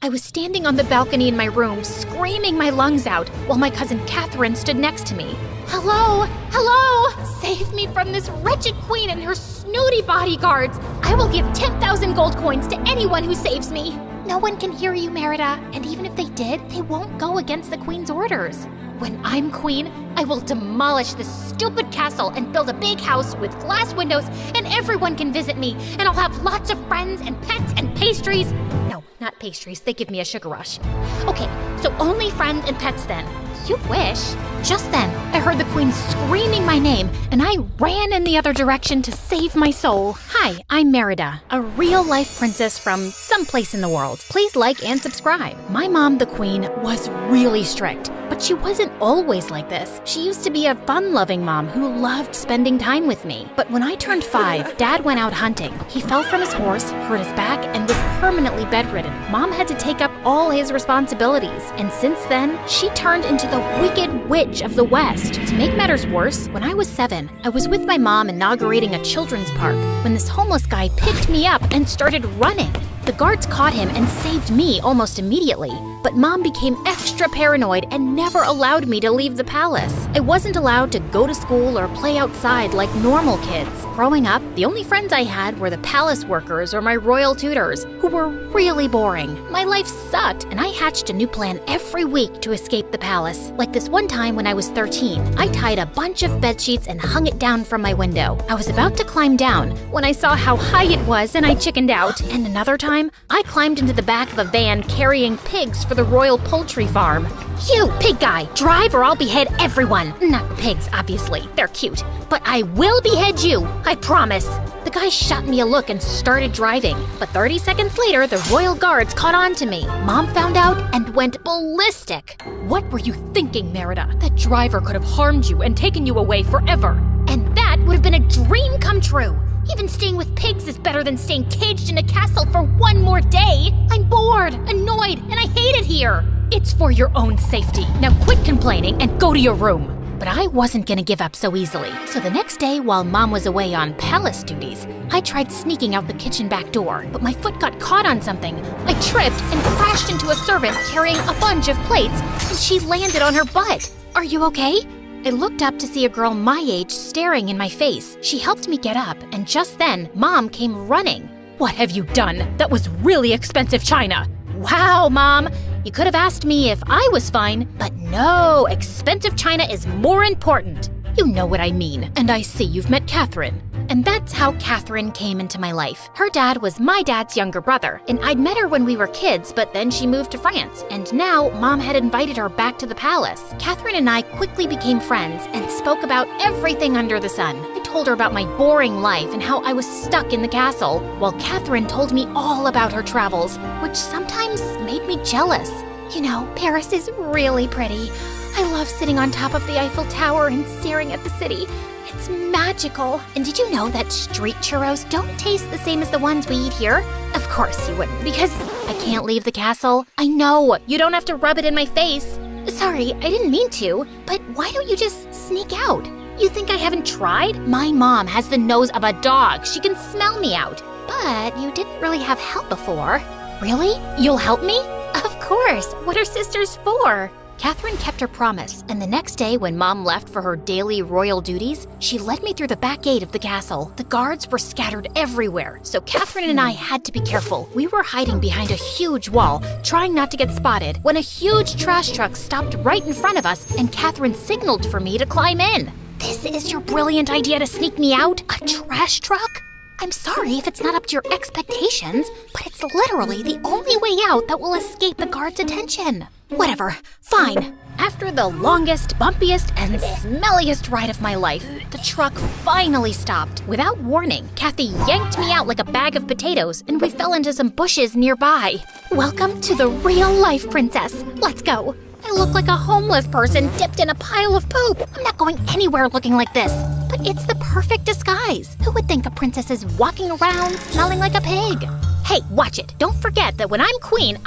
I was standing on the balcony in my room, screaming my lungs out, while my cousin Catherine stood next to me. Hello? Hello? Save me from this wretched queen and her snooty bodyguards. I will give 10,000 gold coins to anyone who saves me. No one can hear you, Merida, and even if they did, they won't go against the queen's orders. When I'm queen, I will demolish this stupid castle and build a big house with glass windows, and everyone can visit me, and I'll have lots of friends and pets and pastries. No, not pastries, they give me a sugar rush. Okay, so only friends and pets then. You wish. Just then, I heard the queen screaming my name, and I ran in the other direction to save my soul. Hi, I'm Merida, a real-life princess from someplace in the world. Please like and subscribe. My mom, the queen, was really strict, but she wasn't always like this. She used to be a fun-loving mom who loved spending time with me. But when I turned 5, Dad went out hunting. He fell from his horse, hurt his back, and was permanently bedridden. Mom had to take up all his responsibilities, and since then, she turned into the Wicked Witch of the West. To make matters worse, when I was 7, I was with my mom inaugurating a children's park when this homeless guy picked me up and started running. The guards caught him and saved me almost immediately, but Mom became extra paranoid and never allowed me to leave the palace. I wasn't allowed to go to school or play outside like normal kids. Growing up, the only friends I had were the palace workers or my royal tutors, who were really boring. My life sucked, and I hatched a new plan every week to escape the palace. Like this one time when I was 13, I tied a bunch of bedsheets and hung it down from my window. I was about to climb down when I saw how high it was and I chickened out. And another time, I climbed into the back of a van carrying pigs for the royal poultry farm. You, pig guy, drive or I'll behead everyone. Not the pigs, obviously. They're cute. But I will behead you, I promise. The guy shot me a look and started driving. But 30 seconds later, the royal guards caught on to me. Mom found out and went ballistic. What were you thinking, Merida? That driver could have harmed you and taken you away forever. And that would have been a dream come true. Even staying with pigs is better than staying caged in a castle for one more day. I'm bored, annoyed, and I hate it here. It's for your own safety. Now quit complaining and go to your room. But I wasn't gonna give up so easily. So the next day, while Mom was away on palace duties, I tried sneaking out the kitchen back door, but my foot got caught on something. I tripped and crashed into a servant carrying a bunch of plates, and she landed on her butt. Are you okay? I looked up to see a girl my age staring in my face. She helped me get up, and just then, Mom came running. What have you done? That was really expensive china. Wow, Mom. You could have asked me if I was fine, but no, expensive china is more important. You know what I mean, and I see you've met Catherine. And that's how Catherine came into my life. Her dad was my dad's younger brother, and I'd met her when we were kids, but then she moved to France, and now Mom had invited her back to the palace. Catherine and I quickly became friends and spoke about everything under the sun. I told her about my boring life and how I was stuck in the castle, while Catherine told me all about her travels, which sometimes made me jealous. You know, Paris is really pretty. I love sitting on top of the Eiffel Tower and staring at the city. It's magical. And did you know that street churros don't taste the same as the ones we eat here? Of course you wouldn't, because I can't leave the castle. I know, you don't have to rub it in my face. Sorry, I didn't mean to, but why don't you just sneak out? You think I haven't tried? My mom has the nose of a dog. She can smell me out. But you didn't really have help before. Really? You'll help me? Of course. What are sisters for? Catherine kept her promise, and the next day when Mom left for her daily royal duties, she led me through the back gate of the castle. The guards were scattered everywhere, so Catherine and I had to be careful. We were hiding behind a huge wall, trying not to get spotted, when a huge trash truck stopped right in front of us, and Catherine signaled for me to climb in. This is your brilliant idea to sneak me out? A trash truck? I'm sorry if it's not up to your expectations, but it's literally the only way out that will escape the guards' attention. Whatever, fine. After the longest, bumpiest, and smelliest ride of my life, the truck finally stopped. Without warning, Kathy yanked me out like a bag of potatoes, and we fell into some bushes nearby. Welcome to the real-life princess. Let's go. I look like a homeless person dipped in a pile of poop. I'm not going anywhere looking like this. But it's the perfect disguise. Who would think a princess is walking around smelling like a pig? Hey, watch it. Don't forget that when I'm queen,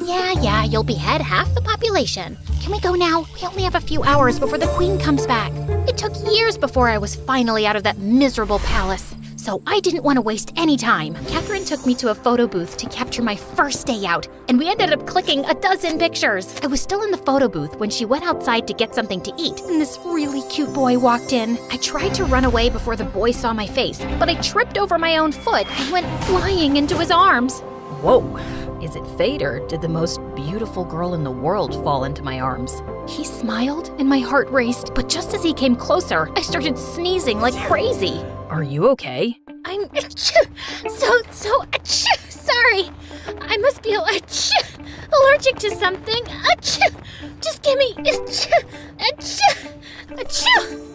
Yeah, you'll behead half the population. Can we go now? We only have a few hours before the queen comes back. It took years before I was finally out of that miserable palace. so I didn't want to waste any time. Catherine took me to a photo booth to capture my first day out, and we ended up clicking a dozen pictures. I was still in the photo booth when she went outside to get something to eat, and this really cute boy walked in. I tried to run away before the boy saw my face, but I tripped over my own foot and went flying into his arms. Whoa, is it fate or did the most beautiful girl in the world fall into my arms? He smiled and my heart raced, but just as he came closer, I started sneezing like crazy. Are you okay? I'm sorry. I must be allergic to something. Just give me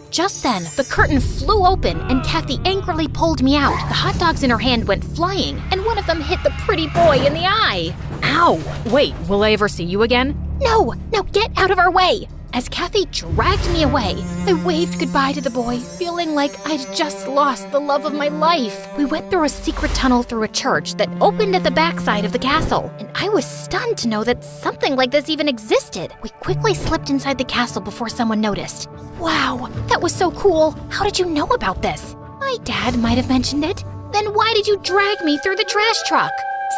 Just then, the curtain flew open and Kathy angrily pulled me out. The hot dogs in her hand went flying, and one of them hit the pretty boy in the eye. Ow! Wait, will I ever see you again? No, now get out of our way! As Kathy dragged me away, I waved goodbye to the boy, feeling like I'd just lost the love of my life. We went through a secret tunnel through a church that opened at the backside of the castle, and I was stunned to know that something like this even existed. We quickly slipped inside the castle before someone noticed. Wow, that was so cool. How did you know about this? My dad might have mentioned it. Then why did you drag me through the trash truck?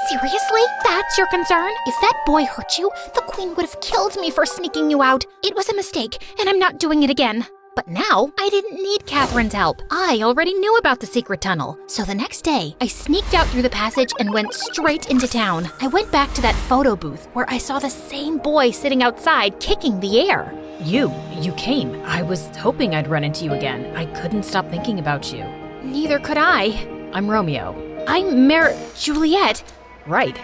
Seriously? That's your concern? If that boy hurt you, the queen would have killed me for sneaking you out. It was a mistake, and I'm not doing it again. But now, I didn't need Catherine's help. I already knew about the secret tunnel. So the next day, I sneaked out through the passage and went straight into town. I went back to that photo booth where I saw the same boy sitting outside kicking the air. You came. I was hoping I'd run into you again. I couldn't stop thinking about you. Neither could I. I'm Romeo. I'm Juliet. Right,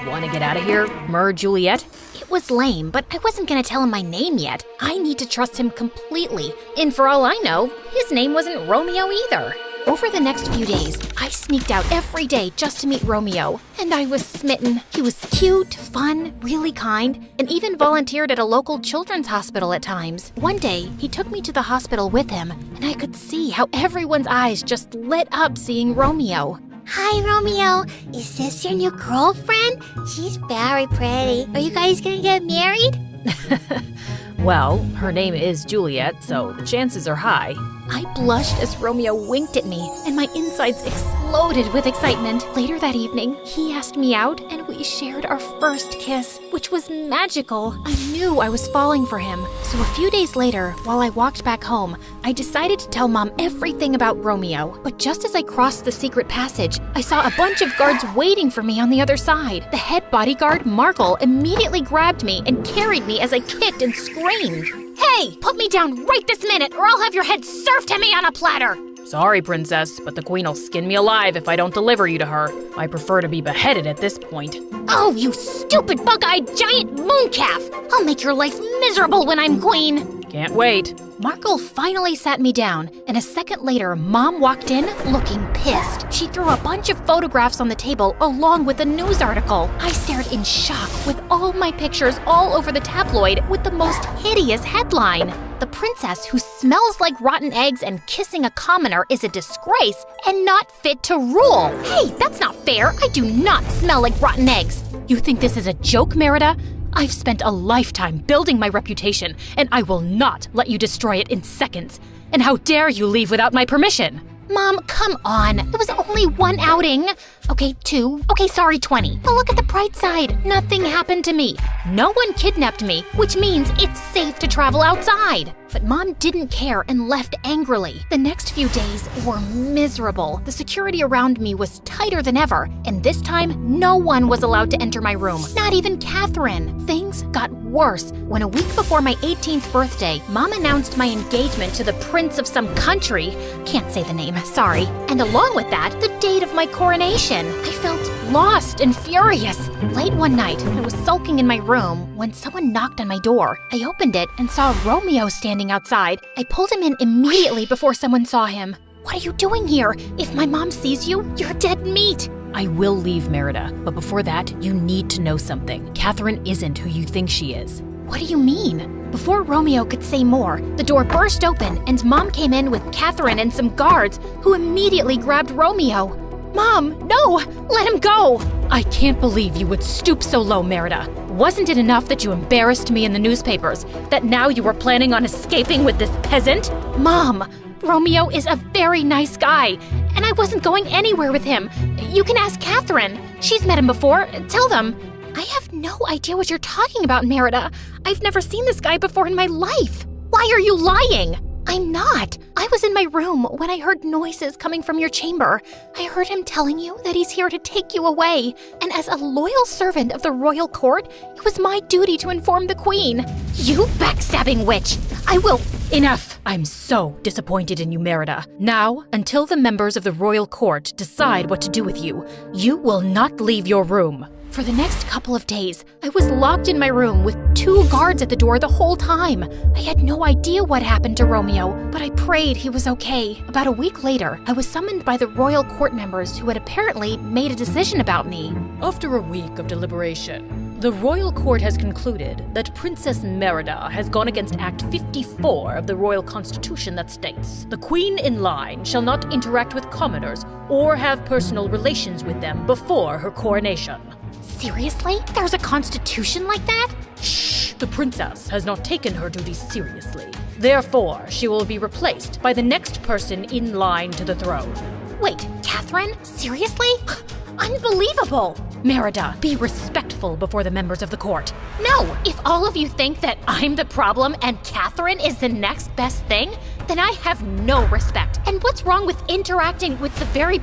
wanna get out of here, Juliet? It was lame, but I wasn't gonna tell him my name yet. I need to trust him completely. And for all I know, his name wasn't Romeo either. Over the next few days, I sneaked out every day just to meet Romeo, and I was smitten. He was cute, fun, really kind, and even volunteered at a local children's hospital at times. One day, he took me to the hospital with him, and I could see how everyone's eyes just lit up seeing Romeo. Hi, Romeo. Is this your new girlfriend? She's very pretty. Are you guys gonna get married? Well, her name is Juliet, so the chances are high. I blushed as Romeo winked at me, and my insides exploded with excitement. Later that evening, he asked me out, and we shared our first kiss, which was magical. I knew I was falling for him. So a few days later, while I walked back home, I decided to tell Mom everything about Romeo. But just as I crossed the secret passage, I saw a bunch of guards waiting for me on the other side. The head bodyguard, Markle, immediately grabbed me and carried me as I kicked and screamed. Hey, put me down right this minute, or I'll have your head served to me on a platter! Sorry, princess, but the queen will skin me alive if I don't deliver you to her. I prefer to be beheaded at this point. Oh, you stupid bug-eyed giant mooncalf! I'll make your life miserable when I'm queen! Can't wait. Markle finally sat me down, and a second later, Mom walked in looking pissed. She threw a bunch of photographs on the table along with a news article. I stared in shock with all my pictures all over the tabloid with the most hideous headline. The princess who smells like rotten eggs and kissing a commoner is a disgrace and not fit to rule. Hey, that's not fair. I do not smell like rotten eggs. You think this is a joke, Merida? I've spent a lifetime building my reputation, and I will not let you destroy it in seconds. And how dare you leave without my permission? Mom, come on. It was only one outing. Okay, 2. Okay, sorry, 20. But look at the bright side. Nothing happened to me. No one kidnapped me, which means it's safe to travel outside. But Mom didn't care and left angrily. The next few days were miserable. The security around me was tighter than ever, and this time, no one was allowed to enter my room, not even Catherine. Things got worse when a week before my 18th birthday, Mom announced my engagement to the prince of some country. Can't say the name, sorry. And along with that, the date of my coronation. I felt lost and furious. Late one night, I was sulking in my room when someone knocked on my door. I opened it and saw Romeo standing outside. I pulled him in immediately before someone saw him. What are you doing here? If my mom sees you, you're dead meat. I will leave, Merida, but before that, you need to know something. Catherine isn't who you think she is. What do you mean? Before Romeo could say more, the door burst open and Mom came in with Catherine and some guards who immediately grabbed Romeo. Mom, no! Let him go! I can't believe you would stoop so low, Merida. Wasn't it enough that you embarrassed me in the newspapers, that now you were planning on escaping with this peasant? Mom, Romeo is a very nice guy, and I wasn't going anywhere with him. You can ask Catherine. She's met him before. Tell them. I have no idea what you're talking about, Merida. I've never seen this guy before in my life. Why are you lying? I'm not. I was in my room when I heard noises coming from your chamber. I heard him telling you that he's here to take you away. And as a loyal servant of the royal court, it was my duty to inform the queen. You backstabbing witch! I will— Enough! I'm so disappointed in you, Merida. Now, until the members of the royal court decide what to do with you, you will not leave your room. For the next couple of days, I was locked in my room with 2 guards at the door the whole time. I had no idea what happened to Romeo, but I prayed he was okay. About a week later, I was summoned by the royal court members who had apparently made a decision about me. After a week of deliberation, the royal court has concluded that Princess Merida has gone against Act 54 of the royal constitution that states, "The queen in line shall not interact with commoners or have personal relations with them before her coronation." Seriously? There's a constitution like that? Shh! The princess has not taken her duties seriously. Therefore, she will be replaced by the next person in line to the throne. Wait, Catherine? Seriously? Unbelievable! Merida, be respectful before the members of the court. No! If all of you think that I'm the problem and Catherine is the next best thing, then I have no respect. And what's wrong with interacting with the very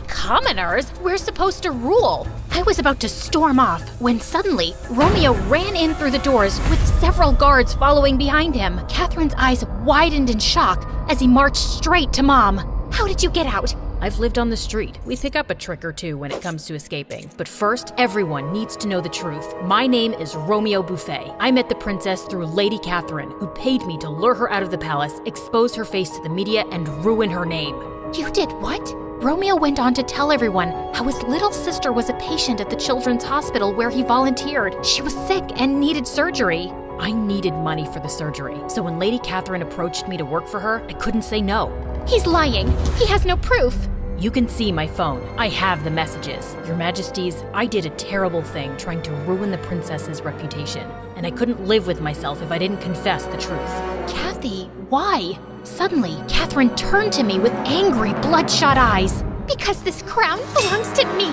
commoners we're supposed to rule? I was about to storm off when suddenly Romeo ran in through the doors with several guards following behind him. Catherine's eyes widened in shock as he marched straight to Mom. How did you get out? I've lived on the street. We pick up a trick or two when it comes to escaping. But first, everyone needs to know the truth. My name is Romeo Buffet. I met the princess through Lady Catherine, who paid me to lure her out of the palace, expose her face to the media, and ruin her name. You did what? Romeo went on to tell everyone how his little sister was a patient at the children's hospital where he volunteered. She was sick and needed surgery. I needed money for the surgery, so when Lady Catherine approached me to work for her, I couldn't say no. He's lying. He has no proof. You can see my phone. I have the messages. Your Majesties, I did a terrible thing trying to ruin the princess's reputation, and I couldn't live with myself if I didn't confess the truth. Kathy, why? Suddenly, Catherine turned to me with angry, bloodshot eyes. Because this crown belongs to me.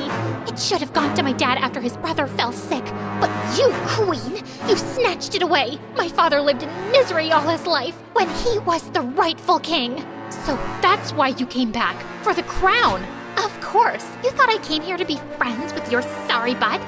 It should have gone to my dad after his brother fell sick. But you, queen, you snatched it away. My father lived in misery all his life when he was the rightful king. So that's why you came back, for the crown. Of course. You thought I came here to be friends with your sorry butt?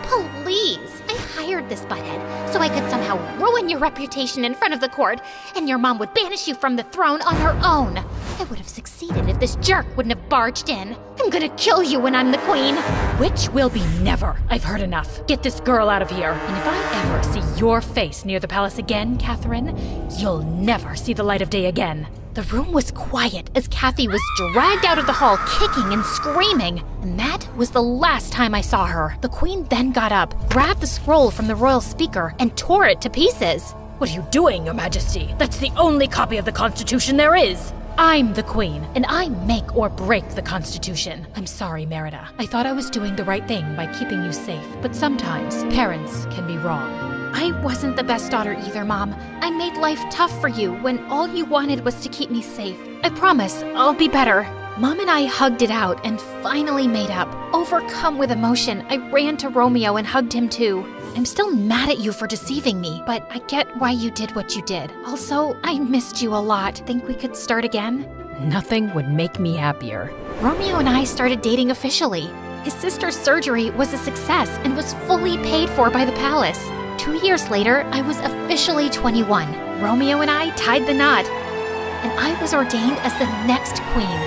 Please. I hired this butthead so I could somehow ruin your reputation in front of the court, and your mom would banish you from the throne on her own. I would have succeeded if this jerk wouldn't have barged in. I'm gonna kill you when I'm the queen. Which will be never. I've heard enough. Get this girl out of here. And if I ever see your face near the palace again, Catherine, you'll never see the light of day again. The room was quiet as Kathy was dragged out of the hall kicking and screaming. And that was the last time I saw her. The queen then got up, grabbed the scroll from the royal speaker, and tore it to pieces. What are you doing, Your Majesty? That's the only copy of the Constitution there is. I'm the queen, and I make or break the Constitution. I'm sorry, Merida. I thought I was doing the right thing by keeping you safe, but sometimes parents can be wrong. I wasn't the best daughter either, Mom. I made life tough for you when all you wanted was to keep me safe. I promise I'll be better. Mom and I hugged it out and finally made up. Overcome with emotion, I ran to Romeo and hugged him too. I'm still mad at you for deceiving me, but I get why you did what you did. Also, I missed you a lot. Think we could start again? Nothing would make me happier. Romeo and I started dating officially. His sister's surgery was a success and was fully paid for by the palace. 2 years later, I was officially 21. Romeo and I tied the knot, and I was ordained as the next queen.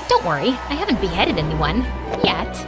Don't worry, I haven't beheaded anyone. Yet.